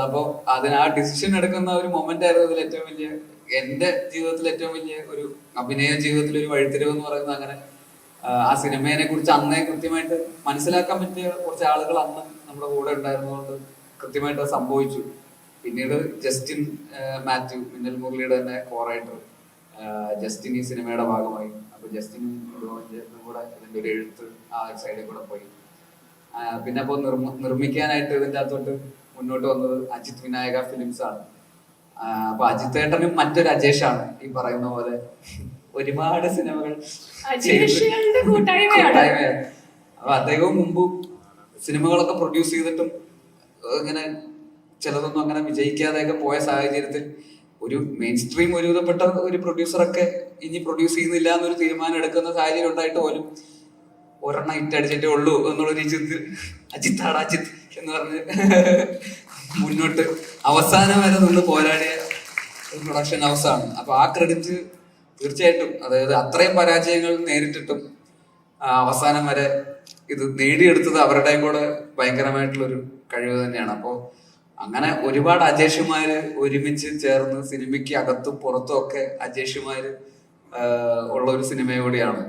അപ്പൊ അതിന് ആ ഡിസിഷൻ എടുക്കുന്ന ഒരു മൊമെന്റ് ആയിരുന്നു ഇതിൽ ഏറ്റവും വലിയ, എന്റെ ജീവിതത്തിൽ ഏറ്റവും വലിയ ഒരു അഭിനയ ജീവിതത്തിൽ ഒരു വഴിത്തിരിവ് എന്ന് പറയുന്നത്. അങ്ങനെ ആ സിനിമയെ കുറിച്ച് അന്നേ കൃത്യമായിട്ട് മനസ്സിലാക്കാൻ പറ്റിയ കുറച്ച് ആളുകൾ അന്ന് നമ്മുടെ കൂടെ ഉണ്ടായിരുന്നതുകൊണ്ട് കൃത്യമായിട്ട് അത് സംഭവിച്ചു. പിന്നീട് ജസ്റ്റിൻ മാത്യു, മിന്നൽ മുരളിയുടെ തന്നെ കോ-റൈറ്റർ ജസ്റ്റിൻ ഈ സിനിമയുടെ ഭാഗമായി. അപ്പൊ ജസ്റ്റിനും കൂടെ ഇതിന്റെ ഒരു എഴുത്ത് ആ സൈഡിൽ കൂടെ പോയി. പിന്നെ അപ്പൊ നിർമ്മിക്കാനായിട്ട് ഇതിന്റെ അകത്തോട്ട് മുന്നോട്ട് വന്നത് അജിത് വിനായക ഫിലിംസ് ആണ്. അപ്പൊ അജിത് ഏട്ടനും മറ്റൊരു അജേഷാണ് ഈ പറയുന്ന പോലെ ഒരുപാട് സിനിമകൾ കൂട്ടായ്മയാണ്. അപ്പൊ അദ്ദേഹവും മുമ്പ് സിനിമകളൊക്കെ പ്രൊഡ്യൂസ് ചെയ്തിട്ടും ഇങ്ങനെ ചിലതൊന്നും അങ്ങനെ വിജയിക്കാതെയൊക്കെ പോയ സാഹചര്യത്തിൽ ഒരു മെയിൻ സ്ട്രീം ഒരുവിധപ്പെട്ട ഒരു പ്രൊഡ്യൂസറൊക്കെ ഇനി പ്രൊഡ്യൂസ് ചെയ്യുന്നില്ല എന്നൊരു തീരുമാനം എടുക്കുന്ന സാഹചര്യം ഉണ്ടായിട്ട് പോലും ഒരെണ്ണം ഹിറ്റ് അടിച്ചിട്ടേ ഉള്ളൂ എന്നുള്ളൊരു അജിത്താണ് അജിത്ത് എന്ന് പറഞ്ഞ് മുന്നോട്ട് അവസാനം വരെ നിന്ന് പോരാടിയ ഒരു പ്രൊഡക്ഷൻ ഹൗസാണ്. അപ്പൊ ആ ക്രെഡിറ്റ് തീർച്ചയായിട്ടും, അതായത് അത്രയും പരാജയങ്ങൾ നേരിട്ടിട്ടും അവസാനം വരെ ഇത് നേടിയെടുത്തത് അവരുടെ കൂടെ ഭയങ്കരമായിട്ടുള്ളൊരു കഴിവ് തന്നെയാണ്. അപ്പോൾ അങ്ങനെ ഒരുപാട് അജേഷുമാര് ഒരുമിച്ച് ചേർന്ന് സിനിമയ്ക്ക് അകത്തും പുറത്തും ഒക്കെ അജേഷുമാര് ഉള്ള ഒരു സിനിമ കൂടിയാണ്.